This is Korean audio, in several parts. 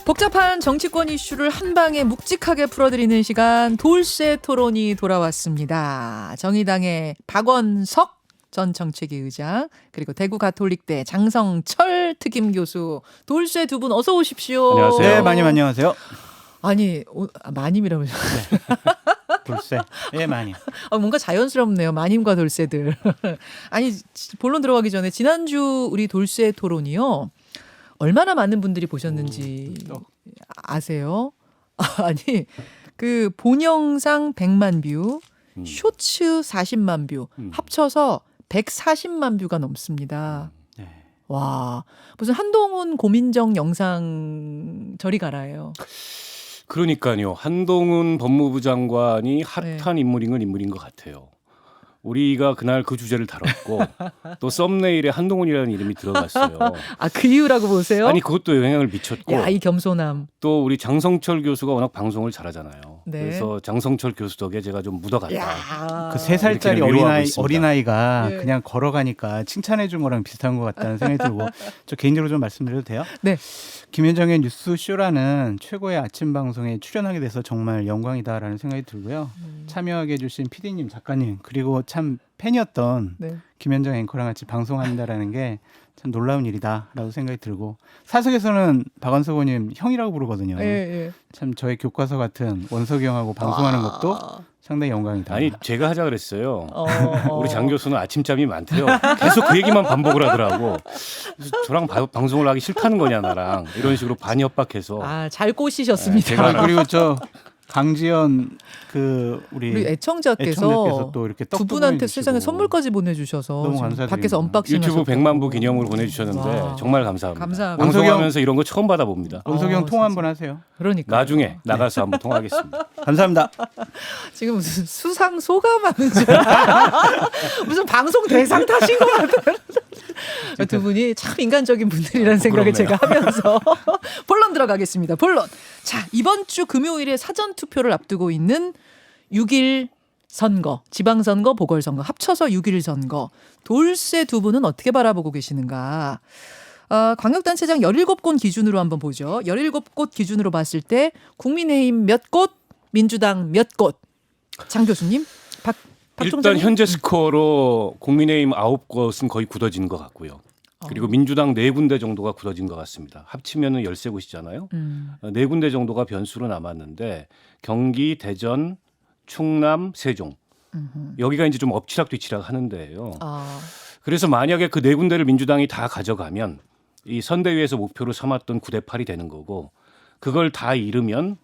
복잡한 정치권 이슈를 한 방에 묵직하게 풀어드리는 시간 돌쇠 토론이 돌아왔습니다. 정의당의 박원석 전 정책위 의장 그리고 대구 가톨릭대 장성철 특임 교수 돌쇠 두 분 어서 오십시오. 안녕하세요. 네, 마님 안녕하세요. 아니 마님이라면서 돌쇠. 예, 마님. 뭔가 자연스럽네요. 마님과 돌쇠들. 아니 본론 들어가기 전에 지난주 우리 돌쇠 토론이요. 얼마나 많은 분들이 보셨는지 아세요? 아니 그 본영상 100만 뷰, 쇼츠 40만 뷰 합쳐서 140만 뷰가 넘습니다. 네. 와 무슨 한동훈 고민정 영상 저리 가라예요. 그러니까요. 한동훈 법무부 장관이 핫한 인물인 건 인물인 것 같아요. 우리가 그날 그 주제를 다뤘고 또 썸네일에 한동훈이라는 이름이 들어갔어요. 아 그 이유라고 보세요? 아니 그것도 영향을 미쳤고 야, 이 겸손함. 또 우리 장성철 교수가 워낙 방송을 잘하잖아요. 네. 그래서 장성철 교수 덕에 제가 좀 묻어갔다. 야. 그 3살짜리 이렇게는 위로하고 있습니다. 어린아이가 네. 그냥 걸어가니까 칭찬해 준 거랑 비슷한 것 같다는 생각이 들고 저 개인적으로 좀 말씀드려도 돼요? 네. 김현정의 뉴스쇼라는 최고의 아침 방송에 출연하게 돼서 정말 영광이다라는 생각이 들고요. 참여하게 해주신 PD님, 작가님 그리고 참 팬이었던 네. 김현정 앵커랑 같이 방송한다라는 게 참 놀라운 일이다라고 생각이 들고 사석에서는 박원석 의원님 형이라고 부르거든요. 예, 예. 참 저의 교과서 같은 원석이 형하고 방송하는 것도 상당히 영광이다. 아니 제가 하자 그랬어요. 어. 우리 장 교수는 아침잠이 많대요. 계속 그 얘기만 반복을 하더라고. 그래서 저랑 방송을 하기 싫다는 거냐 나랑 이런 식으로 반협박해서 잘 꼬시셨습니다. 네, 제가 그리고 저 강지연 그 우리 애청자께서 또 이렇게 두 떡도 분한테 보내주시고 세상에 선물까지 보내주셔서 너무 지금 감사드립니다. 밖에서 언박싱 유튜브 하셨다고. 100만 부 기념으로 보내주셨는데 와. 정말 감사합니다. 감사합니다. 방송하면서 이런 거 처음 받아봅니다. 원석이 형 어, 통화 진짜. 한번 하세요. 그러니까 나중에 나가서 한번 통화하겠습니다. 감사합니다. 지금 무슨 수상 소감하는 줄 알아. 무슨 방송 대상 타신 것 같아요. 두 분이 참 인간적인 분들이라는 생각을 부럽네요. 제가 하면서 본론 들어가겠습니다. 본론. 자 이번 주 금요일에 사전 투표를 앞두고 있는 6.1 선거, 지방선거, 보궐선거 합쳐서 6.1 선거. 돌쇠 두 분은 어떻게 바라보고 계시는가? 광역단체장 17곳 기준으로 한번 보죠. 17곳 기준으로 봤을 때 국민의힘 몇 곳, 민주당 몇 곳. 장 교수님, 박 일단 총장님? 현재 스코어로 국민의힘 9곳은 거의 굳어진 것 같고요. 그리고 민주당 4군데 정도가 굳어진 것 같습니다. 합치면 13곳이잖아요. 4군데 정도가 변수로 남았는데 경기, 대전, 충남, 세종. 여기가 이제 좀 엎치락뒤치락 하는 데예요. 그래서 만약에 그 4군데를 민주당이 다 가져가면 이 선대위에서 목표로 삼았던 9대 8이 되는 거고 그걸 다 잃으면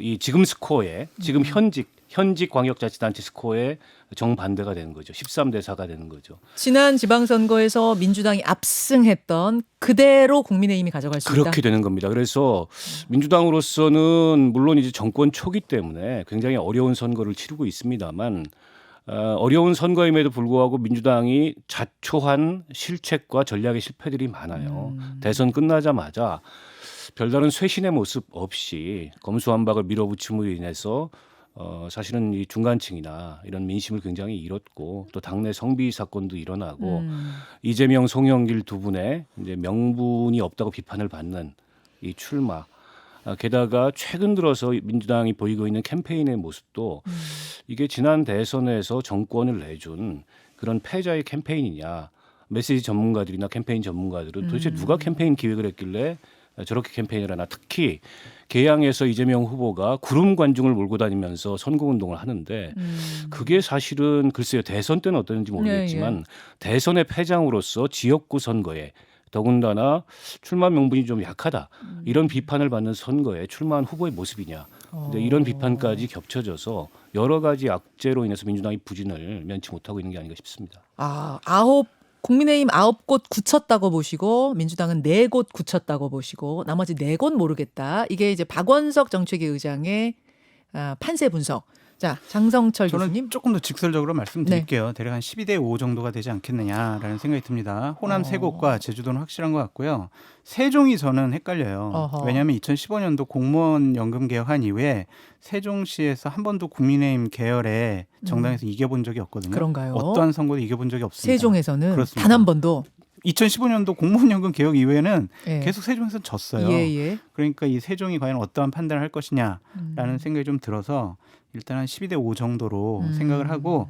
이 지금 스코어에 지금 현직 광역자치단체 스코어에 정반대가 되는 거죠. 13대 4가 되는 거죠. 지난 지방선거에서 민주당이 압승했던 그대로 국민의힘이 가져갈 수 있다. 그렇게 되는 겁니다. 그래서 민주당으로서는 물론 이제 정권 초기 때문에 굉장히 어려운 선거를 치르고 있습니다만 어려운 선거임에도 불구하고 민주당이 자초한 실책과 전략의 실패들이 많아요. 대선 끝나자마자 별다른 쇄신의 모습 없이 검수완박을 밀어붙임으로 인해서 사실은 이 중간층이나 이런 민심을 굉장히 잃었고 또 당내 성비 사건도 일어나고 이재명, 송영길 두 분의 이제 명분이 없다고 비판을 받는 이 출마. 게다가 최근 들어서 민주당이 보이고 있는 캠페인의 모습도 이게 지난 대선에서 정권을 내준 그런 패자의 캠페인이냐. 메시지 전문가들이나 캠페인 전문가들은 도대체 누가 캠페인 기획을 했길래 저렇게 캠페인을 하나. 특히 개항에서 이재명 후보가 구름 관중을 몰고 다니면서 선거운동을 하는데 그게 사실은 글쎄요. 대선 때는 어땠는지 모르겠지만 대선의 패장으로서 지역구 선거에 더군다나 출마 명분이 좀 약하다. 이런 비판을 받는 선거에 출마한 후보의 모습이냐. 근데 이런 비판까지 겹쳐져서 여러 가지 악재로 인해서 민주당이 부진을 면치 못하고 있는 게 아닌가 싶습니다. 국민의힘 9곳 굳혔다고 보시고 민주당은 4곳 굳혔다고 보시고 나머지 4곳 모르겠다. 이게 이제 박원석 정책위 의장의 판세 분석. 자, 장성철 저는 교수님. 조금 더 직설적으로 말씀드릴게요. 대략 한 12대 5 정도가 되지 않겠느냐라는 생각이 듭니다. 호남 3곳과 제주도는 확실한 것 같고요. 세종이 저는 헷갈려요. 어허. 왜냐하면 2015년도 공무원 연금 개혁한 이후에 세종시에서 한 번도 국민의힘 계열의 정당에서 이겨본 적이 없거든요. 그런가요? 어떠한 선거도 이겨본 적이 없습니다. 세종에서는 그렇습니다. 단 한 번도. 2015년도 공무원연금 개혁 이후에는 예. 계속 세종에서 졌어요. 예, 예. 그러니까 이 세종이 과연 어떠한 판단을 할 것이냐라는 생각이 좀 들어서 일단 한 12대 5 정도로 생각을 하고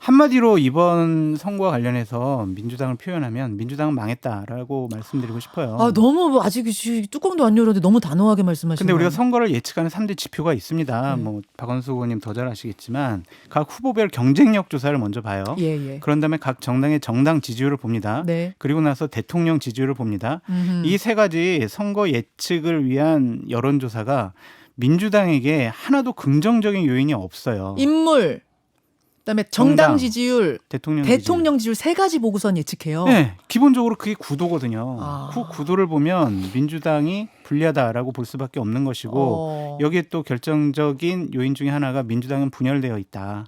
한마디로 이번 선거와 관련해서 민주당을 표현하면 민주당은 망했다라고 말씀드리고 싶어요. 아, 너무 아직 뚜껑도 안 열었는데 너무 단호하게 말씀하시는 근데 우리가 거 선거를 예측하는 3대 지표가 있습니다. 네. 뭐 박원수 의원님 더 잘 아시겠지만 각 후보별 경쟁력 조사를 먼저 봐요. 예, 예. 그런 다음에 각 정당의 정당 지지율을 봅니다. 네. 그리고 나서 대통령 지지율을 봅니다. 음흠. 이 세 가지 선거 예측을 위한 여론조사가 민주당에게 하나도 긍정적인 요인이 없어요. 인물, 그다음에 정당 정당, 지지율, 대통령 대통령 지지율 세 가지 보고선 예측해요. 네, 기본적으로 그게 구도거든요. 아. 그 구도를 보면 민주당이 불리하다라고 볼 수밖에 없는 것이고 여기에 또 결정적인 요인 중에 하나가 민주당은 분열되어 있다.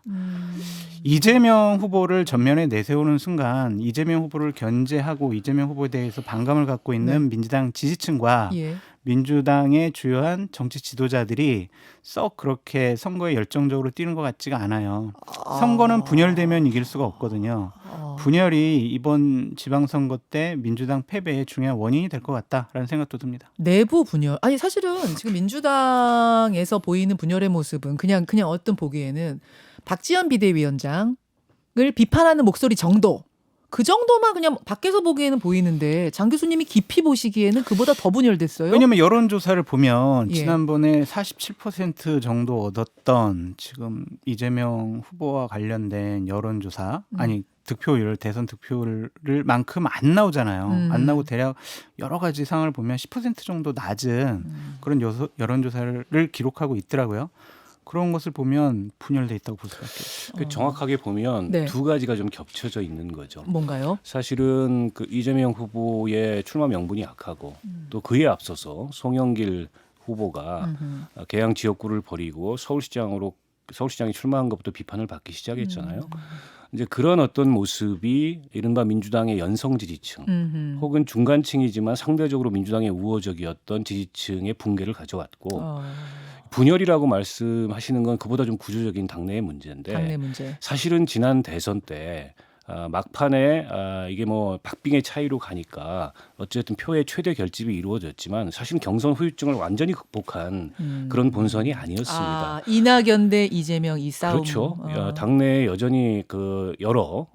이재명 후보를 전면에 내세우는 순간 이재명 후보를 견제하고 이재명 후보에 대해서 반감을 갖고 있는 민주당 지지층과 예. 민주당의 주요한 정치 지도자들이 썩 그렇게 선거에 열정적으로 뛰는 것 같지가 않아요. 선거는 분열되면 이길 수가 없거든요. 분열이 이번 지방선거 때 민주당 패배의 중요한 원인이 될 것 같다라는 생각도 듭니다. 내부 분열. 아니 사실은 지금 민주당에서 보이는 분열의 모습은 그냥 어떤 보기에는 박지원 비대위원장을 비판하는 목소리 정도. 그 정도만 그냥 밖에서 보기에는 보이는데 장 교수님이 깊이 보시기에는 그보다 더 분열됐어요. 왜냐하면 여론조사를 보면 예. 지난번에 47% 정도 얻었던 지금 이재명 후보와 관련된 여론조사 아니 득표율 대선 득표율을 만큼 안 나오잖아요. 안 나오고 대략 여러 가지 상황을 보면 10% 정도 낮은 그런 여론조사를 기록하고 있더라고요. 그런 것을 보면 분열돼 있다고 볼 수밖에 없죠. 정확하게 보면 네. 두 가지가 좀 겹쳐져 있는 거죠. 뭔가요? 사실은 그 이재명 후보의 출마 명분이 약하고 또 그에 앞서서 송영길 후보가 개항 지역구를 버리고 서울시장에 출마한 것부터 비판을 받기 시작했잖아요. 이제 그런 어떤 모습이 이른바 민주당의 연성 지지층 혹은 중간층이지만 상대적으로 민주당의 우호적이었던 지지층의 붕괴를 가져왔고 분열이라고 말씀하시는 건 그보다 좀 구조적인 당내의 문제인데 당내 문제. 사실은 지난 대선 때 막판에 이게 뭐 박빙의 차이로 가니까 어쨌든 표의 최대 결집이 이루어졌지만 사실은 경선 후유증을 완전히 극복한 그런 본선이 아니었습니다. 아, 이낙연 대 이재명 이 싸움. 그렇죠. 당내에 여전히 그 여러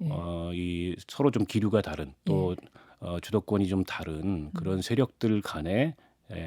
이 서로 좀 기류가 다른 또 주도권이 좀 다른 그런 세력들 간에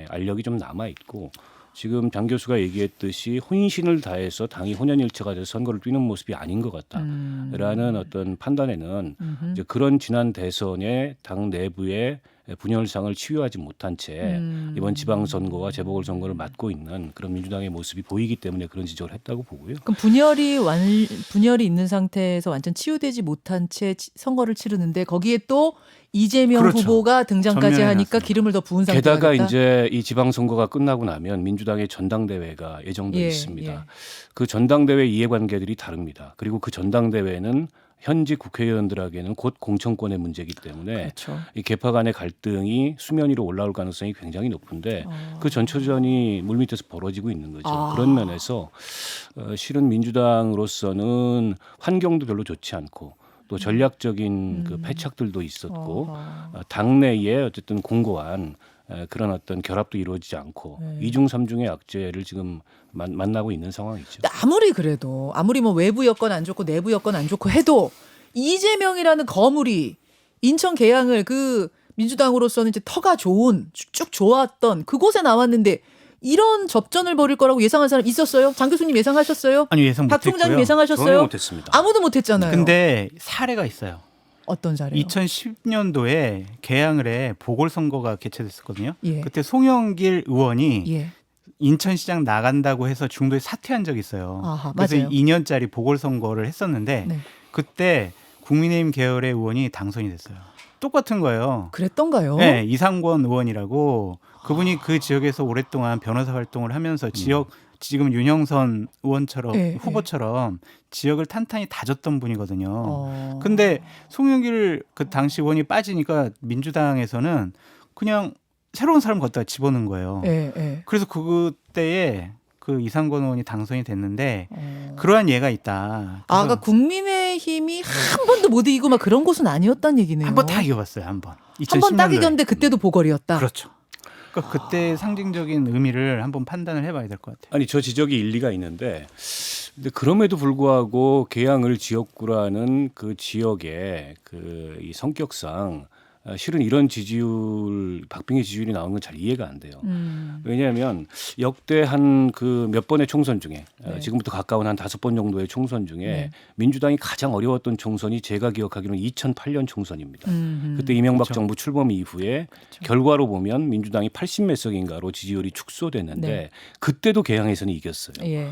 알력이 좀 남아 있고 지금 장 교수가 얘기했듯이 혼신을 다해서 당이 혼연일체가 돼서 선거를 뛰는 모습이 아닌 것 같다라는 어떤 판단에는 이제 그런 지난 대선의 당 내부의 분열상을 치유하지 못한 채 이번 지방선거와 재보궐선거를 맡고 있는 그런 민주당의 모습이 보이기 때문에 그런 지적을 했다고 보고요. 그럼 분열이 있는 상태에서 완전 치유되지 못한 채 선거를 치르는데 거기에 또 이재명 그렇죠. 후보가 등장까지 전면에 하니까 났습니다. 기름을 더 부은 상태가 게다가 됐다? 이제 이 지방선거가 끝나고 나면 민주당의 전당대회가 예정돼 예, 있습니다. 예. 그 전당대회 이해관계들이 다릅니다. 그리고 그 전당대회는 현직 국회의원들에게는 곧 공천권의 문제이기 때문에 그렇죠. 이 개파 간의 갈등이 수면 위로 올라올 가능성이 굉장히 높은데 그 전초전이 물밑에서 벌어지고 있는 거죠. 그런 면에서 실은 민주당으로서는 환경도 별로 좋지 않고 또 전략적인 그 패착들도 있었고 당내에 어쨌든 공고한 그런 어떤 결합도 이루어지지 않고 이중 삼중의 악재를 지금 만나고 있는 상황이죠. 아무리 그래도 아무리 뭐 외부 여건 안 좋고 내부 여건 안 좋고 해도 이재명이라는 거물이 인천 계양을 그 민주당으로서는 이제 터가 좋은 쭉 좋았던 그곳에 나왔는데 이런 접전을 벌일 거라고 예상한 사람 있었어요? 장 교수님 예상하셨어요? 아니 예상 박 못했고요. 총장님 저는 예상하셨어요? 못했습니다. 아무도 못했잖아요. 근데 사례가 있어요. 어떤 사례요? 2010년도에 개항을 해 보궐선거가 개최됐었거든요. 예. 그때 송영길 의원이 예. 인천시장 나간다고 해서 중도에 사퇴한 적이 있어요. 아하, 그래서 맞아요. 2년짜리 보궐선거를 했었는데 네. 그때 국민의힘 계열의 의원이 당선이 됐어요. 똑같은 거예요. 그랬던가요? 네, 이상권 의원이라고 그분이 그 지역에서 오랫동안 변호사 활동을 하면서 지금 윤영선 의원처럼 네, 후보처럼 지역을 탄탄히 다졌던 분이거든요. 근데 근데 송영길 그 당시 의원이 빠지니까 민주당에서는 그냥 새로운 사람 갖다가 집어넣은 거예요. 예, 예. 그래서 그때에 그 이상권 의원이 당선이 됐는데 그러한 예가 있다. 아, 그러니까 국민의힘이 한 번도 못 이기고 막 그런 곳은 아니었다는 얘기네요. 한 번 다 이겨봤어요. 한 번. 한 번 딱 2010년도에. 이겼는데 그때도 보궐이었다. 그렇죠. 그러니까 그때 상징적인 의미를 한번 판단을 해봐야 될 것 같아요. 아니 저 지적이 일리가 있는데 근데 그럼에도 불구하고 계양을 지역구라는 그 지역의 그 이 성격상 실은 이런 지지율 박빙의 지지율이 나오는 건 잘 이해가 안 돼요. 왜냐하면 역대 한 그 몇 번의 총선 중에 네. 지금부터 가까운 한 5번 정도의 총선 중에 네. 민주당이 가장 어려웠던 총선이 제가 기억하기로는 2008년 총선입니다. 그때 이명박 그렇죠. 정부 출범 이후에 결과로 보면 민주당이 80몇 석인가로 지지율이 축소됐는데 네. 그때도 계양에서는 이겼어요. 예, 예.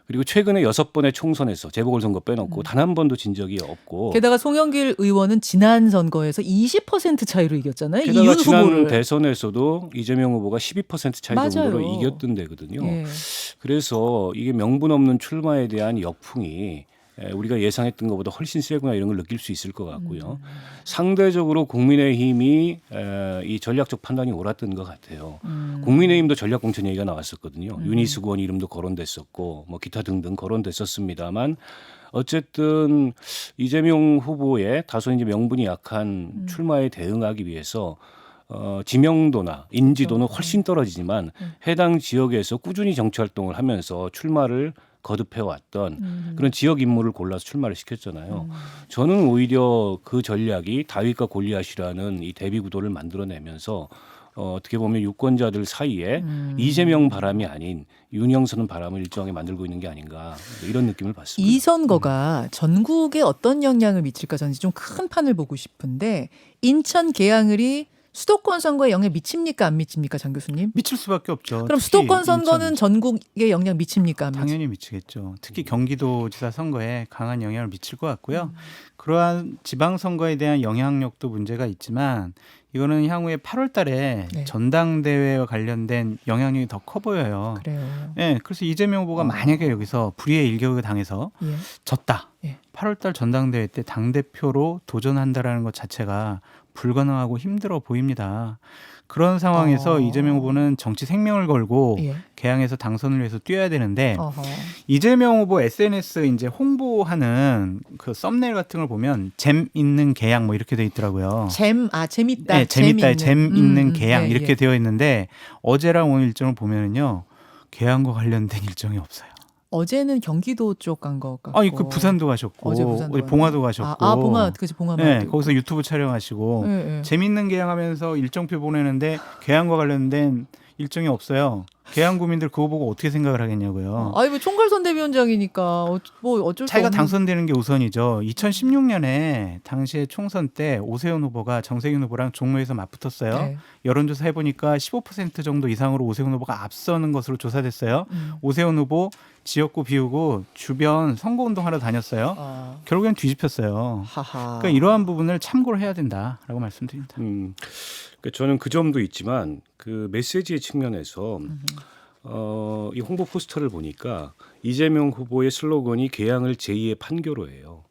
그리고 최근에 6번의 총선에서 재보궐선거 빼놓고 단 한 번도 진 적이 없고 게다가 송영길 의원은 지난 선거에서 20% 차이로 이겼잖아요. 게다가 이윤 지난 후보를. 대선에서도 이재명 후보가 12% 차이 맞아요. 정도로 이겼던 데거든요. 예. 그래서 이게 명분 없는 출마에 대한 역풍이 우리가 예상했던 것보다 훨씬 세구나 이런 걸 느낄 수 있을 것 같고요. 상대적으로 국민의힘이 이 전략적 판단이 옳았던 것 같아요. 국민의힘도 전략공천 얘기가 나왔었거든요. 윤희숙 의원 이름도 거론됐었고 뭐 기타 등등 거론됐었습니다만 어쨌든 이재명 후보의 다소 이제 명분이 약한 출마에 대응하기 위해서 지명도나 인지도는 훨씬 떨어지지만 해당 지역에서 꾸준히 정치 활동을 하면서 출마를 거듭해왔던 그런 지역 인물을 골라서 출마를 시켰잖아요. 저는 오히려 그 전략이 다윗과 골리앗이라는 이 대비 구도를 만들어내면서 어떻게 보면 유권자들 사이에 이재명 바람이 아닌 윤영선 바람을 일정하게 만들고 있는 게 아닌가 이런 느낌을 받습니다. 이 선거가 전국에 어떤 영향을 미칠까 저는 좀 큰 판을 보고 싶은데 인천 계양을이 수도권 선거에 영향 미칩니까 안 미칩니까 장 교수님? 미칠 수밖에 없죠. 그럼 특히 수도권 선거는 인천, 전국에 영향 미칩니까 안 미칩니까? 당연히 미치겠죠. 특히 경기도지사 선거에 강한 영향을 미칠 것 같고요. 그러한 지방 선거에 대한 영향력도 문제가 있지만 이거는 향후에 8월 달에 네. 전당대회와 관련된 영향력이 더 커 보여요. 그래요. 네, 그래서 이재명 후보가 만약에 여기서 불의의 일격을 당해서 예. 졌다. 예. 8월 달 전당대회 때 당대표로 도전한다라는 것 자체가 불가능하고 힘들어 보입니다. 그런 상황에서 이재명 후보는 정치 생명을 걸고 예. 개항에서 당선을 위해서 뛰어야 되는데 어허. 이재명 후보 SNS 이제 홍보하는 그 썸네일 같은 걸 보면 잼 있는 개항 뭐 이렇게 돼 있더라고요. 재밌다. 네, 재밌다, 잼 있는 개항 예, 이렇게 예. 되어 있는데 어제랑 오늘 일정을 보면은요 개항과 관련된 일정이 없어요. 어제는 경기도 쪽 간 것 같고. 아니 그 부산도 가셨고 어제 부산도 어디 봉화도 가셨고. 봉화 그지 봉화 네, 말고. 거기서 유튜브 촬영하시고 예, 예. 재밌는 개항하면서 일정표 보내는데 개항과 관련된 일정이 없어요. 개항 구민들 그거 보고 어떻게 생각을 하겠냐고요. 아니 뭐 총괄선 대위원장이니까 뭐 어쩔 수 자기가 없는. 당선되는 게 우선이죠. 2016년에 당시에 총선 때 오세훈 후보가 정세균 후보랑 종로에서 맞붙었어요. 네. 여론조사 해보니까 15% 정도 이상으로 오세훈 후보가 앞서는 것으로 조사됐어요. 오세훈 후보 지역구 비우고 주변 선거운동하러 다녔어요. 결국엔 뒤집혔어요. 하하. 그러니까 이러한 부분을 참고를 해야 된다라고 말씀드립니다. 그러니까 저는 그 점도 있지만 그 메시지의 측면에서 이 홍보 포스터를 보니까 이재명 후보의 슬로건이 개항을 제2의 판교로예요.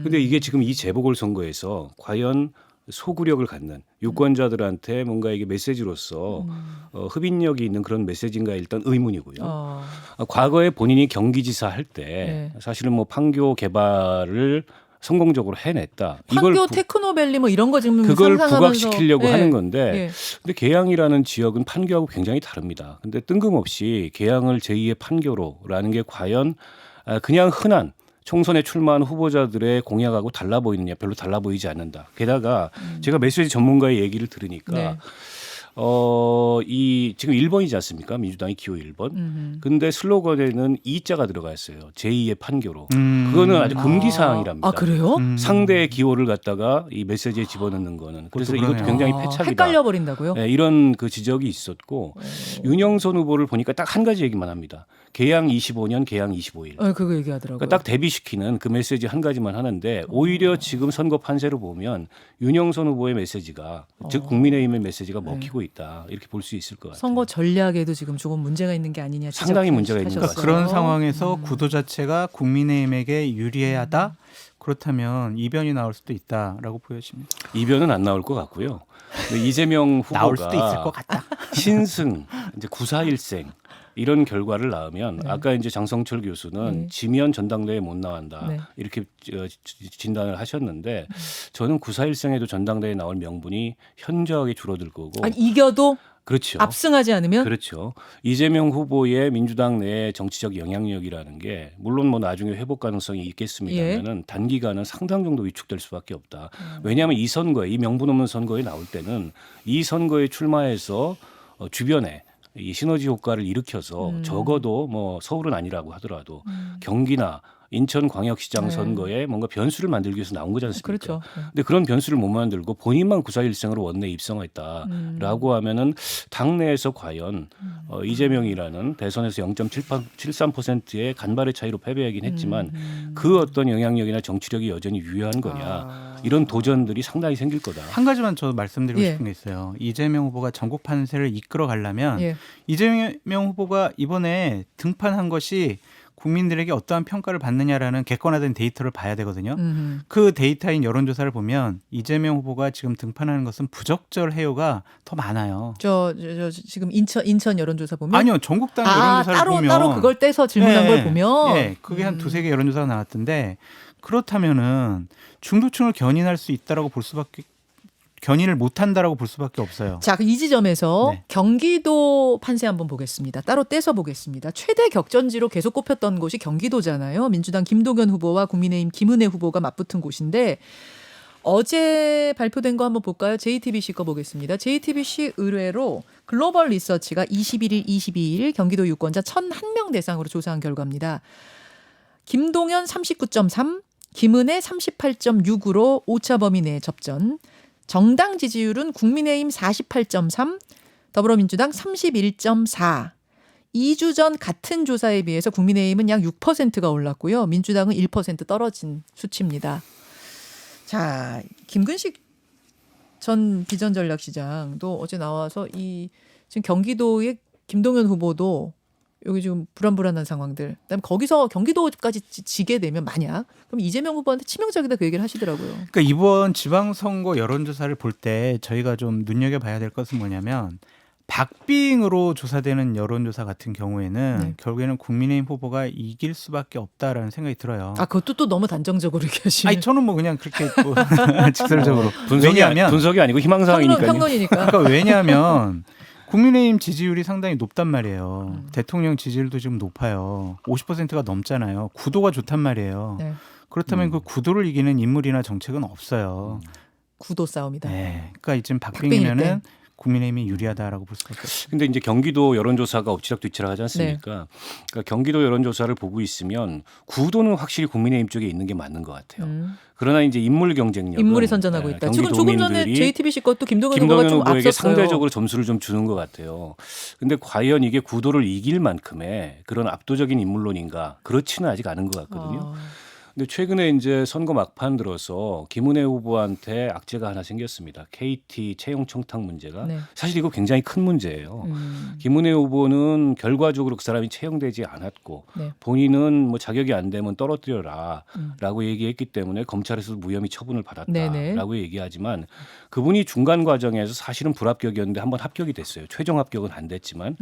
근데 이게 지금 이 재보궐선거에서 과연 소구력을 갖는 유권자들한테 뭔가 이게 메시지로서 흡인력이 있는 그런 메시지인가 일단 의문이고요. 과거에 본인이 경기지사 할 때 네. 사실은 뭐 판교 개발을 성공적으로 해냈다. 판교 테크노밸리 뭐 이런 거 지금 그걸 상상하면서. 부각시키려고 예. 하는 건데 예. 근데 계양이라는 지역은 판교하고 굉장히 다릅니다. 근데 뜬금없이 계양을 제2의 판교로라는 게 과연 그냥 흔한 총선에 출마한 후보자들의 공약하고 달라 보이느냐 별로 달라 보이지 않는다. 게다가 제가 메시지 전문가의 얘기를 들으니까 네. 이 지금 1번이지 않습니까? 민주당이 기호 1번. 근데 슬로건에는 이자가 들어가 있어요. 제2의 판교로. 그거는 아주 금기 사항이랍니다. 아 그래요? 상대의 기호를 갖다가 이 메시지에 집어넣는 거는. 그래서 그것도 이것도 그러네요. 굉장히 아, 패착이다. 헷갈려 버린다고요? 네, 이런 그 지적이 있었고 윤영선 후보를 보니까 딱 한 가지 얘기만 합니다. 개양 25년, 개양 25일. 그거 얘기하더라고요. 그러니까 딱 대비시키는 그 메시지 한 가지만 하는데 오히려 지금 선거 판세로 보면 윤영선 후보의 메시지가 즉 국민의힘의 메시지가 먹히고 있다 이렇게 볼 수 있을 것 같아요. 선거 전략에도 지금 조금 문제가 있는 게 아니냐. 상당히 문제가 있는 것 그러니까 같아요. 그런 상황에서 구도 자체가 국민의힘에게 유리하다. 그렇다면 이변이 나올 수도 있다라고 보여집니다. 이변은 안 나올 것 같고요. 근데 이재명 후보가 나올 수도 있을 것 같다. 신승 이제 941생 이런 결과를 낳으면 네. 아까 이제 장성철 교수는 네. 지면 전당대회에 못 나간다 네. 이렇게 진단을 하셨는데 저는 9.4일생에도 전당대회에 나올 명분이 현저하게 줄어들 거고 아니 이겨도 그렇죠. 압승하지 않으면 그렇죠. 이재명 후보의 민주당 내 정치적 영향력이라는 게 물론 뭐 나중에 회복 가능성이 있겠습니다만은 단기간은 상당 정도 위축될 수밖에 없다. 왜냐하면 이 선거에 이 명분 없는 선거에 나올 때는 이 선거에 출마해서 주변에 이 시너지 효과를 일으켜서 적어도 뭐 서울은 아니라고 하더라도 경기나 인천광역시장 네. 선거에 뭔가 변수를 만들기 위해서 나온 거지 않습니까? 그렇죠. 근데 그런 변수를 못 만들고 본인만 9.4일생으로 원내에 입성했다라고 하면은 당내에서 과연 이재명이라는 대선에서 0.73%의 간발의 차이로 패배하긴 했지만 그 어떤 영향력이나 정치력이 여전히 유효한 거냐 이런 도전들이 상당히 생길 거다. 한 가지만 저 말씀드리고 예. 싶은 게 있어요. 이재명 후보가 전국 판세를 이끌어 가려면 예. 이재명 후보가 이번에 등판한 것이 국민들에게 어떠한 평가를 받느냐라는 객관화된 데이터를 봐야 되거든요. 그 데이터인 여론조사를 보면 이재명 후보가 지금 등판하는 것은 부적절해요가 더 많아요. 저 지금 인천 여론조사 보면 아니요, 전국당 여론조사를 따로 보면 따로 그걸 떼서 질문한 걸 보면 예, 그게 한 두세 개 여론조사가 나왔던데 그렇다면은 중도층을 견인할 수 있다라고 볼 수밖에 견인을 못한다라고 볼 수밖에 없어요. 자, 이 지점에서 네. 경기도 판세 한번 보겠습니다. 따로 떼서 보겠습니다. 최대 격전지로 계속 꼽혔던 곳이 경기도잖아요. 민주당 김동연 후보와 국민의힘 김은혜 후보가 맞붙은 곳인데 어제 발표된 거 한번 볼까요? JTBC 거 보겠습니다. JTBC 의뢰로 글로벌 리서치가 21일, 22일 경기도 유권자 1,001명 대상으로 조사한 결과입니다. 김동연 39.3, 김은혜 38.6으로 오차 범위 내 접전. 정당 지지율은 국민의힘 48.3, 더불어민주당 31.4. 2주 전 같은 조사에 비해서 국민의힘은 약 6%가 올랐고요. 민주당은 1% 떨어진 수치입니다. 자, 김근식 전 비전전략시장도 어제 나와서 이 지금 경기도의 김동연 후보도 여기 지금 불안불안한 상황들. 그다음에 거기서 경기도까지 지게 되면 만약 그럼 이재명 후보한테 치명적이다 그 얘기를 하시더라고요. 그러니까 이번 지방선거 여론조사를 볼 때 저희가 좀 눈여겨봐야 될 것은 뭐냐면 박빙으로 조사되는 여론조사 같은 경우에는 네. 결국에는 국민의힘 후보가 이길 수밖에 없다라는 생각이 들어요. 아, 그것도 또 너무 단정적으로 얘기하시네. 아니 저는 뭐 그냥 그렇게 뭐 직설적으로 분석이 아니고 희망사항이니까요. 평론이니까. 그러니까 왜냐하면 국민의힘 지지율이 상당히 높단 말이에요. 대통령 지지율도 지금 높아요. 50%가 넘잖아요. 구도가 좋단 말이에요. 네. 그렇다면 그 구도를 이기는 인물이나 정책은 없어요. 구도 싸움이다. 네. 그러니까 지금 박빙일 박빙이면은 국민의힘이 유리하다라고 볼 수밖에 없어요. 근데 이제 경기도 여론조사가 엎치락뒤치락 하지 않습니까? 그러니까 경기도 여론조사를 보고 있으면 구도는 확실히 국민의힘 쪽에 있는 게 맞는 것 같아요. 그러나 이제 인물 경쟁력은 인물이 선전하고 있다. 지금 조금 전에 JTBC 것도 김동연 후보가 좀 후보에게 앞섰어요. 상대적으로 점수를 좀 주는 것 같아요. 근데 과연 이게 구도를 이길 만큼의 그런 압도적인 인물론인가? 그렇지는 아직 않은 것 같거든요. 근데 최근에 이제 선거 막판 들어서 김은혜 후보한테 악재가 하나 생겼습니다. KT 채용 청탁 문제가 네. 사실 이거 굉장히 큰 문제예요. 김은혜 후보는 결과적으로 그 사람이 채용되지 않았고 네. 본인은 뭐 자격이 안 되면 떨어뜨려라라고 얘기했기 때문에 검찰에서 무혐의 처분을 네네. 받았다라고 얘기하지만 그분이 중간 과정에서 사실은 불합격이었는데 한번 합격이 됐어요. 최종 합격은 안 됐지만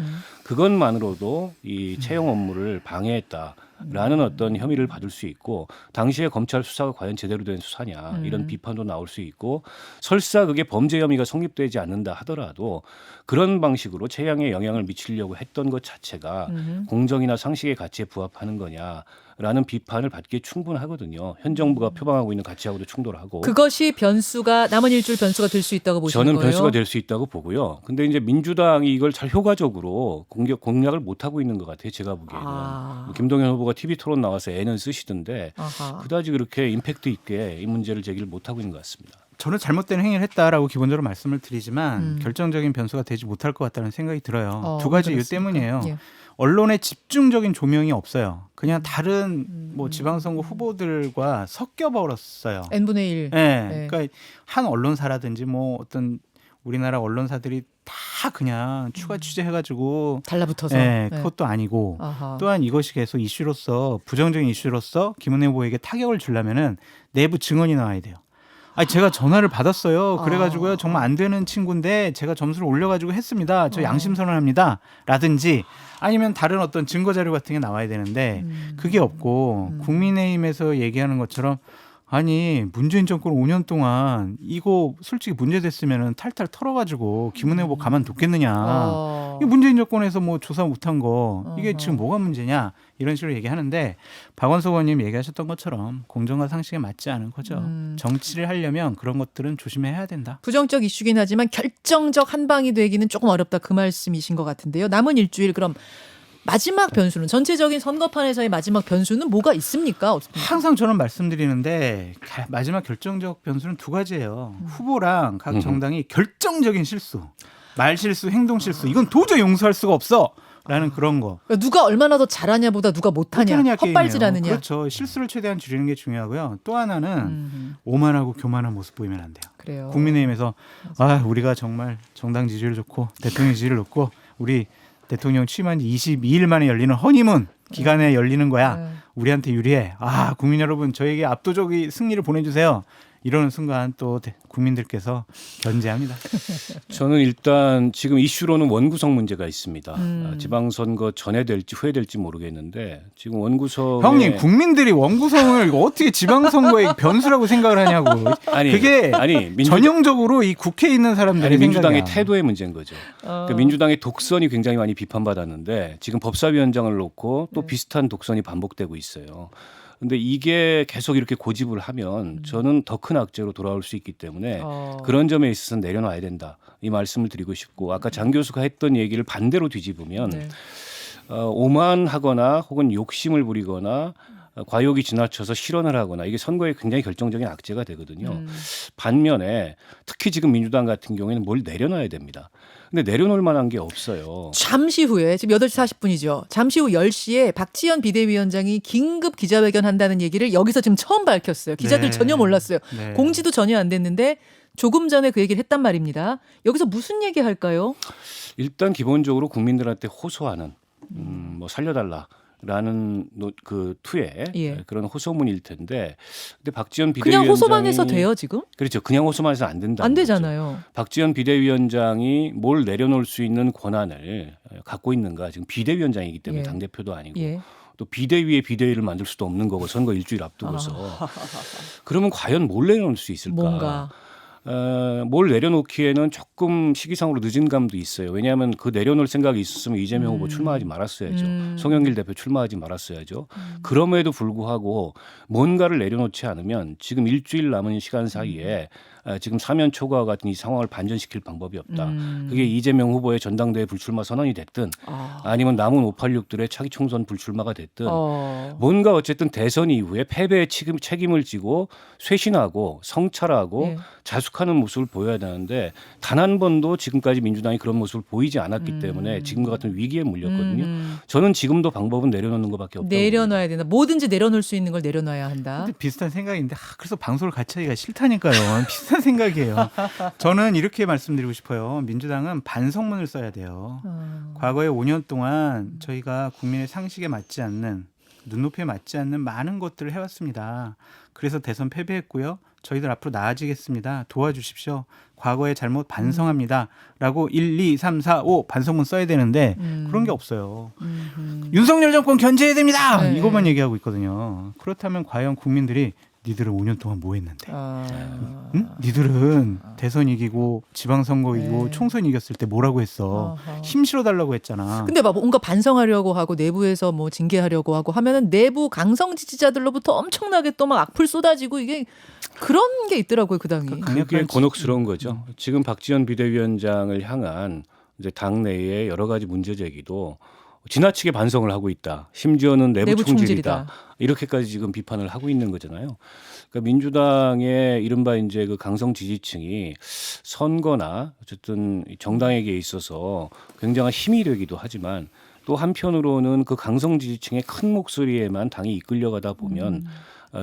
그것만으로도 이 채용 업무를 방해했다. 라는 어떤 혐의를 받을 수 있고 당시에 검찰 수사가 과연 제대로 된 수사냐 이런 비판도 나올 수 있고 설사 그게 범죄 혐의가 성립되지 않는다 하더라도 그런 방식으로 채용에 영향을 미치려고 했던 것 자체가 공정이나 상식의 가치에 부합하는 거냐라는 비판을 받기에 충분하거든요. 현 정부가 표방하고 있는 가치하고도 충돌하고 그것이 변수가 남은 일주일 변수가 될 수 있다고 보시는 저는 거예요? 변수가 될 수 있다고 보고요. 근데 이제 민주당이 이걸 잘 효과적으로 공략을 못 하고 있는 것 같아요. 제가 보기에는 뭐 김동연 후보가 TV 토론 나와서 애는 쓰시던데 아하. 그다지 그렇게 임팩트 있게 이 문제를 제기를 못 하고 있는 것 같습니다. 저는 잘못된 행위를 했다라고 기본적으로 말씀을 드리지만 결정적인 변수가 되지 못할 것 같다는 생각이 들어요. 두 가지 이유 그렇습니까? 때문이에요. 예. 언론의 집중적인 조명이 없어요. 그냥 다른 뭐 지방선거 후보들과 섞여 버렸어요. n분의 1. 네. 그러니까 한 언론사라든지 뭐 어떤 우리나라 언론사들이 다 그냥 추가 취재해가지고 달라붙어서. 네, 네. 그것도 아니고 아하. 또한 이것이 계속 이슈로서 부정적인 이슈로서 김은혜 후보에게 타격을 주려면은 내부 증언이 나와야 돼요. 아니 제가 전화를 받았어요. 그래가지고요 아. 정말 안 되는 친구인데 제가 점수를 올려가지고 했습니다. 저 어. 양심 선언합니다. 라든지 아니면 다른 어떤 증거 자료 같은 게 나와야 되는데 그게 없고 국민의힘에서 얘기하는 것처럼 아니 문재인 정권 5년 동안 이거 솔직히 문제됐으면은 탈탈 털어가지고 김은혜 후보 가만뒀겠느냐. 이 문재인 정권에서 뭐 조사 못한 거 이게 지금 뭐가 문제냐 이런 식으로 얘기하는데 박원석 의원님 얘기하셨던 것처럼 공정과 상식에 맞지 않은 거죠. 정치를 하려면 그런 것들은 조심해야 된다. 부정적 이슈긴 하지만 결정적 한 방이 되기는 조금 어렵다 그 말씀이신 것 같은데요. 남은 일주일 그럼 마지막 변수는 전체적인 선거판에서의 마지막 변수는 뭐가 있습니까? 없습니까? 항상 저는 말씀드리는데 마지막 결정적 변수는 두 가지예요. 후보랑 각 정당이 결정적인 실수, 말 실수, 행동 실수 이건 도저히 용서할 수가 없어. 라는 그런 거. 그러니까 누가 얼마나 더 잘하냐보다 누가 못하냐, 헛발질하느냐. 그렇죠. 실수를 최대한 줄이는 게 중요하고요. 또 하나는 오만하고 교만한 모습 보이면 안 돼요. 그래요. 국민의힘에서 우리가 정말 정당 지지율 좋고 대통령 지지율 높고 우리 대통령 취임한 지 22일 만에 열리는 허니문 기간에 열리는 거야. 우리한테 유리해. 국민 여러분 저에게 압도적인 승리를 보내주세요. 이러는 순간 또 국민들께서 견제합니다. 저는 일단 지금 이슈로는 원구성 문제가 있습니다. 지방선거 전에 될지 후에 될지 모르겠는데 지금 원구성 형님 국민들이 원구성을 어떻게 지방선거의 변수라고 생각을 하냐고. 그게 전형적으로 이 국회에 있는 사람들의 민주당의 생각이야. 태도의 문제인 거죠. 그러니까 민주당의 독선이 굉장히 많이 비판받았는데 지금 법사위원장을 놓고 또 비슷한 독선이 반복되고 있어요. 근데 이게 계속 이렇게 고집을 하면 저는 더 큰 악재로 돌아올 수 있기 때문에 그런 점에 있어서 내려놔야 된다. 이 말씀을 드리고 싶고 아까 장 교수가 했던 얘기를 반대로 뒤집으면 오만하거나 혹은 욕심을 부리거나 과욕이 지나쳐서 실언을 하거나 이게 선거에 굉장히 결정적인 악재가 되거든요. 반면에 특히 지금 민주당 같은 경우에는 뭘 내려놔야 됩니다. 근데 내려놓을 만한 게 없어요. 잠시 후에 지금 8시 40분이죠. 잠시 후 10시에 박지원 비대위원장이 긴급 기자회견 한다는 얘기를 여기서 지금 처음 밝혔어요. 기자들 전혀 몰랐어요. 공지도 전혀 안 됐는데 조금 전에 그 얘기를 했단 말입니다. 여기서 무슨 얘기 할까요? 일단 기본적으로 국민들한테 호소하는 뭐 살려달라. 라는 그 투에 그런 호소문일 텐데 근데 박지원 비대위원장이 그냥 호소만 해서 돼요 지금? 그렇죠. 그냥 호소만 해서 안 된다. 안 되잖아요. 거죠. 박지원 비대위원장이 뭘 내려놓을 수 있는 권한을 갖고 있는가. 지금 비대위원장이기 때문에 당대표도 아니고 또 비대위의 비대위를 만들 수도 없는 거고 선거 일주일 앞두고서 그러면 과연 뭘 내려놓을 수 있을까? 뭔가. 뭘 내려놓기에는 조금 시기상으로 늦은 감도 있어요. 왜냐하면 그 내려놓을 생각이 있었으면 이재명 후보 출마하지 말았어야죠. 송영길 대표 출마하지 말았어야죠. 그럼에도 불구하고 뭔가를 내려놓지 않으면 지금 일주일 남은 시간 사이에 지금 사면 초과와 같은 이 상황을 반전시킬 방법이 없다. 그게 이재명 후보의 전당대회 불출마 선언이 됐든 아니면 남은 586들의 차기 총선 불출마가 됐든 뭔가 어쨌든 대선 이후에 패배의 책임을 지고 쇄신하고 성찰하고 자숙하는 모습을 보여야 되는데 단 한 번도 지금까지 민주당이 그런 모습을 보이지 않았기 때문에 지금과 같은 위기에 물렸거든요. 저는 지금도 방법은 내려놓는 것밖에 없다고 내려놔야 된다. 뭐든지 내려놓을 수 있는 걸 내려놔야 한다. 근데 비슷한 생각인데 그래서 방송을 같이 하기가 싫다니까요. 비슷한 생각이에요. 저는 이렇게 말씀드리고 싶어요. 민주당은 반성문을 써야 돼요. 과거에 5년 동안 저희가 국민의 상식에 맞지 않는 눈높이에 맞지 않는 많은 것들을 해왔습니다. 그래서 대선 패배했고요. 저희들 앞으로 나아지겠습니다. 도와주십시오. 과거의 잘못 반성합니다. 라고 1, 2, 3, 4, 5 반성문 써야 되는데 그런 게 없어요. 윤석열 정권 견제해야 됩니다. 이것만 얘기하고 있거든요. 그렇다면 과연 국민들이 니들은 5년 동안 뭐 했는데? 응? 니들은 대선 이기고 지방선거 이기고 총선 이겼을 때 뭐라고 했어? 힘 실어달라고 했잖아. 근데 막 뭔가 반성하려고 하고 내부에서 뭐 징계하려고 하고 하면은 내부 강성 지지자들로부터 엄청나게 또 막 악플 쏟아지고 이게 그런 게 있더라고요 그 당이. 그게 곤혹스러운 거죠. 지금 박지원 비대위원장을 향한 이제 당내의 여러 가지 문제 제기도 지나치게 반성을 하고 있다. 심지어는 내부 총질이다. 이렇게까지 지금 비판을 하고 있는 거잖아요. 그러니까 민주당의 이른바 이제 그 강성 지지층이 선거나 어쨌든 정당에게 있어서 굉장한 힘이 되기도 하지만 또 한편으로는 그 강성 지지층의 큰 목소리에만 당이 이끌려가다 보면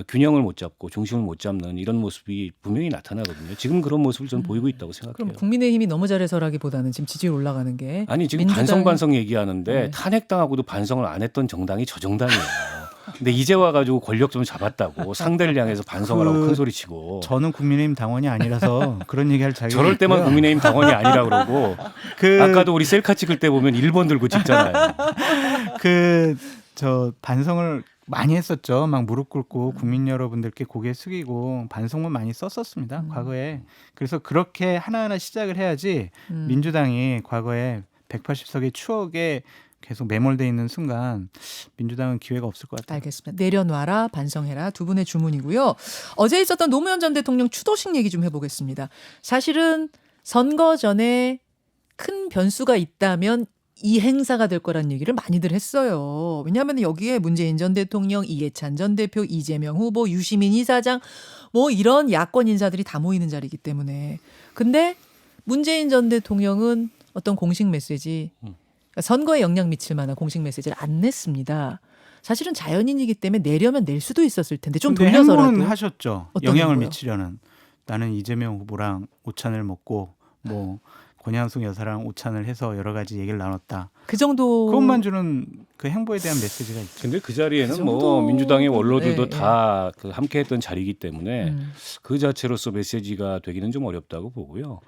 균형을 못 잡고 중심을 못 잡는 이런 모습이 분명히 나타나거든요. 지금 그런 모습을 저는 보이고 있다고 생각해요. 그럼 국민의힘이 너무 잘해서라기보다는 지금 지지율 올라가는 게 아니 지금 반성 얘기하는데 탄핵당하고도 반성을 안 했던 정당이 저 정당이에요. 근데 이제 와가지고 권력 좀 잡았다고 상대를 향해서 반성하라고 큰 소리치고 저는 국민의힘 당원이 아니라서 그런 얘기할 자격이 저럴 때만 없고요. 국민의힘 당원이 아니라 그러고 아까도 우리 셀카 찍을 때 보면 1번 들고 찍잖아요. 저 반성을 많이 했었죠. 막 무릎 꿇고 국민 여러분들께 고개 숙이고 반성문 많이 썼었습니다. 과거에. 그래서 그렇게 하나하나 시작을 해야지 민주당이 과거에 180석의 추억에 계속 매몰돼 있는 순간 민주당은 기회가 없을 것 같아요. 알겠습니다. 내려놔라, 반성해라 두 분의 주문이고요. 어제 있었던 노무현 전 대통령 추도식 얘기 좀 해보겠습니다. 사실은 선거 전에 큰 변수가 있다면 이 행사가 될 거란 얘기를 많이들 했어요. 왜냐하면 여기에 문재인 전 대통령, 이해찬 전 대표, 이재명 후보, 유시민 이사장 뭐 이런 야권 인사들이 다 모이는 자리이기 때문에. 근데 문재인 전 대통령은 어떤 공식 메시지, 그러니까 선거에 영향 미칠 만한 공식 메시지를 안 냈습니다. 사실은 자연인이기 때문에 내려면 낼 수도 있었을 텐데 좀 근데 돌려서라도. 행보는 하셨죠. 어떤 영향을 행보요? 미치려는. 나는 이재명 후보랑 오찬을 먹고 뭐 권양숙 여사랑 오찬을 해서 여러 가지 얘기를 나눴다. 그 정도. 그것만 주는 그 행보에 대한 메시지가 있죠. 근데 그 자리에는 그 뭐 정도- 민주당의 원로들도 네, 다 그 함께했던 자리이기 때문에 음. 그 자체로서 메시지가 되기는 좀 어렵다고 보고요.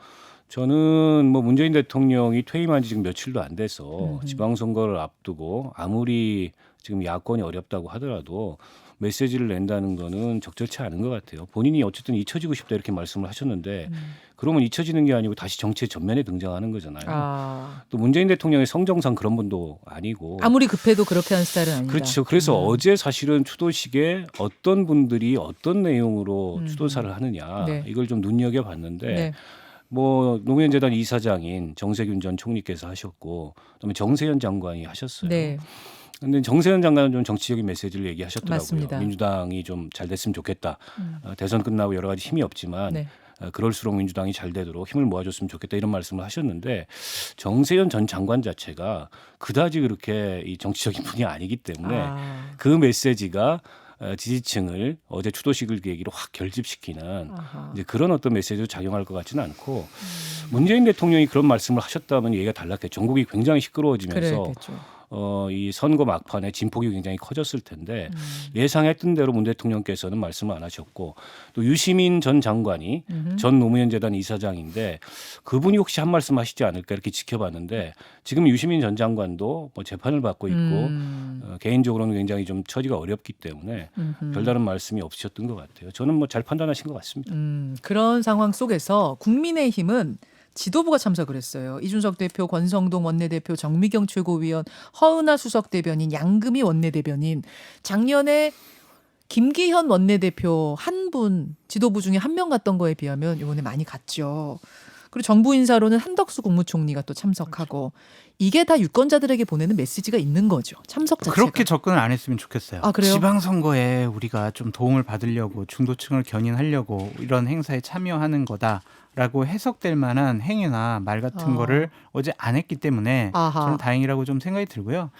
저는 뭐 문재인 대통령이 퇴임한 지 지금 며칠도 안 돼서 지방선거를 앞두고 아무리 지금 야권이 어렵다고 하더라도 메시지를 낸다는 거는 적절치 않은 것 같아요. 본인이 어쨌든 잊혀지고 싶다 이렇게 말씀을 하셨는데 그러면 잊혀지는 게 아니고 다시 정치의 전면에 등장하는 거잖아요. 아. 또 문재인 대통령의 성정상 그런 분도 아니고 아무리 급해도 그렇게 하는 스타일은 아니다. 그렇죠. 그래서 어제 사실은 추도식에 어떤 분들이 어떤 내용으로 추도사를 하느냐 네. 이걸 좀 눈여겨봤는데 네. 뭐 노무현재단 이사장인 정세균 전 총리께서 하셨고 그다음에 정세현 장관이 하셨어요. 네. 근데 정세현 장관은 좀 정치적인 메시지를 얘기하셨더라고요. 맞습니다. 민주당이 좀 잘 됐으면 좋겠다. 대선 끝나고 여러 가지 힘이 없지만 네. 그럴수록 민주당이 잘 되도록 힘을 모아줬으면 좋겠다 이런 말씀을 하셨는데 정세현 전 장관 자체가 그다지 그렇게 이 정치적인 분이 아니기 때문에 아. 그 메시지가 지지층을 어제 추도식을 계기로 확 결집시키는 아하. 이제 그런 어떤 메시지로 작용할 것 같지는 않고 문재인 대통령이 그런 말씀을 하셨다면 얘기가 달랐겠죠. 전국이 굉장히 시끄러워지면서 그랬겠죠. 이 선거 막판에 진폭이 굉장히 커졌을 텐데 예상했던 대로 문 대통령께서는 말씀을 안 하셨고 또 유시민 전 장관이 전 노무현 재단 이사장인데 그분이 혹시 한 말씀 하시지 않을까 이렇게 지켜봤는데 지금 유시민 전 장관도 뭐 재판을 받고 있고 개인적으로는 굉장히 좀 처지가 어렵기 때문에 별다른 말씀이 없으셨던 것 같아요. 저는 뭐 잘 판단하신 것 같습니다. 그런 상황 속에서 국민의힘은 지도부가 참석을 했어요. 이준석 대표, 권성동 원내대표, 정미경 최고위원, 허은하 수석대변인, 양금희 원내대변인, 작년에 김기현 원내대표 한 분 지도부 중에 한 명 갔던 거에 비하면 이번에 많이 갔죠. 그리고 정부 인사로는 한덕수 국무총리가 또 참석하고 이게 다 유권자들에게 보내는 메시지가 있는 거죠. 참석 자체가. 그렇게 접근을 안 했으면 좋겠어요. 아, 그래요? 지방선거에 우리가 좀 도움을 받으려고 중도층을 견인하려고 이런 행사에 참여하는 거다라고 해석될 만한 행위나 말 같은 거를 어제 안 했기 때문에 아하. 저는 다행이라고 좀 생각이 들고요.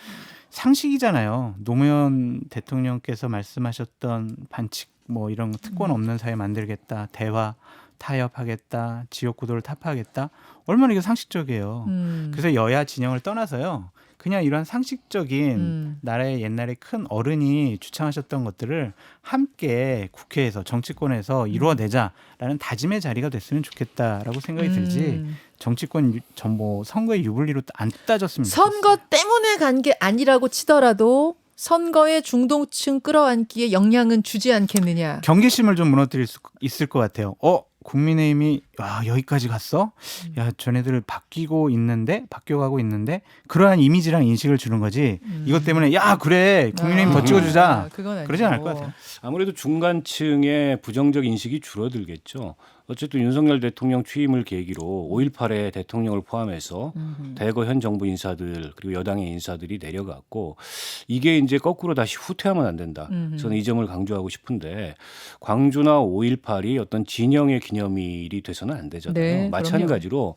상식이잖아요. 노무현 대통령께서 말씀하셨던 반칙 뭐 이런 특권 없는 사회 만들겠다. 대화 타협하겠다. 지역구도를 타파하겠다. 얼마나 이게 상식적이에요. 그래서 여야 진영을 떠나서요. 그냥 이런 상식적인 나라의 옛날에 큰 어른이 주창하셨던 것들을 함께 국회에서 정치권에서 이루어내자라는 다짐의 자리가 됐으면 좋겠다라고 생각이 들지 정치권 전뭐 선거의 유불리로 안 따졌습니다. 선거 때문에 간 게 아니라고 치더라도 선거의 중도층 끌어안기에 영향은 주지 않겠느냐. 경계심을 좀 무너뜨릴 수 있을 것 같아요. 국민의힘이 여기까지 갔어? 야, 쟤네들 바뀌어가고 있는데 그러한 이미지랑 인식을 주는 거지. 이것 때문에 야, 그래. 국민의힘 더 찍어주자. 그건 아니고. 그러진 않을 것 같아요. 아무래도 중간층의 부정적 인식이 줄어들겠죠. 어쨌든 윤석열 대통령 취임을 계기로 5.18에 대통령을 포함해서 대거 현 정부 인사들 그리고 여당의 인사들이 내려갔고 이게 이제 거꾸로 다시 후퇴하면 안 된다. 저는 이 점을 강조하고 싶은데 광주나 5.18이 어떤 진영의 기념일이 돼서는 안 되잖아요. 네, 마찬가지로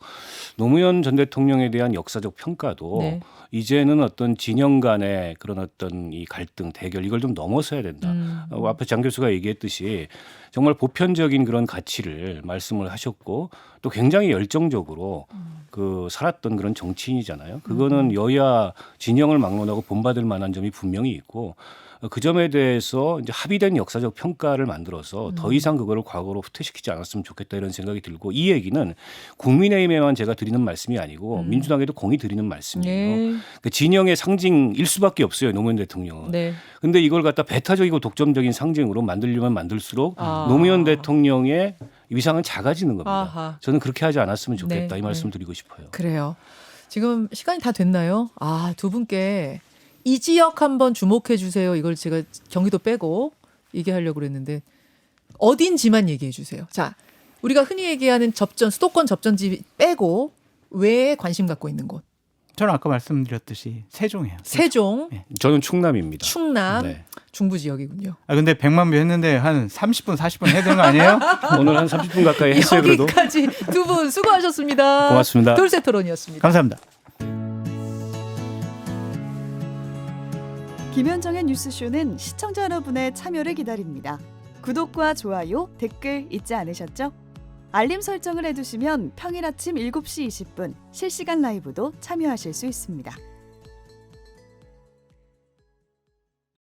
노무현 전 대통령에 대한 역사적 평가도 네. 이제는 어떤 진영 간의 그런 어떤 이 갈등, 대결 이걸 좀 넘어서야 된다. 앞에 장 교수가 얘기했듯이 정말 보편적인 그런 가치를 말씀을 하셨고 또 굉장히 열정적으로 그 살았던 그런 정치인이잖아요. 그거는 여야 진영을 막론하고 본받을 만한 점이 분명히 있고 그 점에 대해서 이제 합의된 역사적 평가를 만들어서 더 음. 이상 그거를 과거로 후퇴시키지 않았으면 좋겠다 이런 생각이 들고 이 얘기는 국민의힘에만 제가 드리는 말씀이 아니고 민주당에도 공히 드리는 말씀이에요. 네. 그 진영의 상징일 수밖에 없어요. 노무현 대통령은. 네. 근데 이걸 갖다 배타적이고 독점적인 상징으로 만들려면 만들수록 아. 노무현 대통령의 위상은 작아지는 겁니다. 아하. 저는 그렇게 하지 않았으면 좋겠다 네, 이 말씀을 네. 드리고 싶어요. 그래요. 지금 시간이 다 됐나요? 두 분께 이 지역 한번 주목해 주세요. 이걸 제가 경기도 빼고 얘기하려고 그랬는데 어딘지만 얘기해 주세요. 자, 우리가 흔히 얘기하는 수도권 접전지 빼고 왜 관심 갖고 있는 곳? 저는 아까 말씀드렸듯이 세종이에요. 세종, 네. 저는 충남입니다. 충남, 네. 중부 지역이군요. 근데 100만 뷰 했는데 한 30분, 40분 해야 되는 거 아니에요? 오늘 한 30분 가까이 했어요. 그래도 여기까지 두 분 수고하셨습니다. 고맙습니다. 돌쇠 토론이었습니다. 감사합니다. 김현정의 뉴스쇼는 시청자 여러분의 참여를 기다립니다. 구독과 좋아요, 댓글 잊지 않으셨죠? 알림 설정을 해두시면 평일 아침 7시 20분 실시간 라이브도 참여하실 수 있습니다.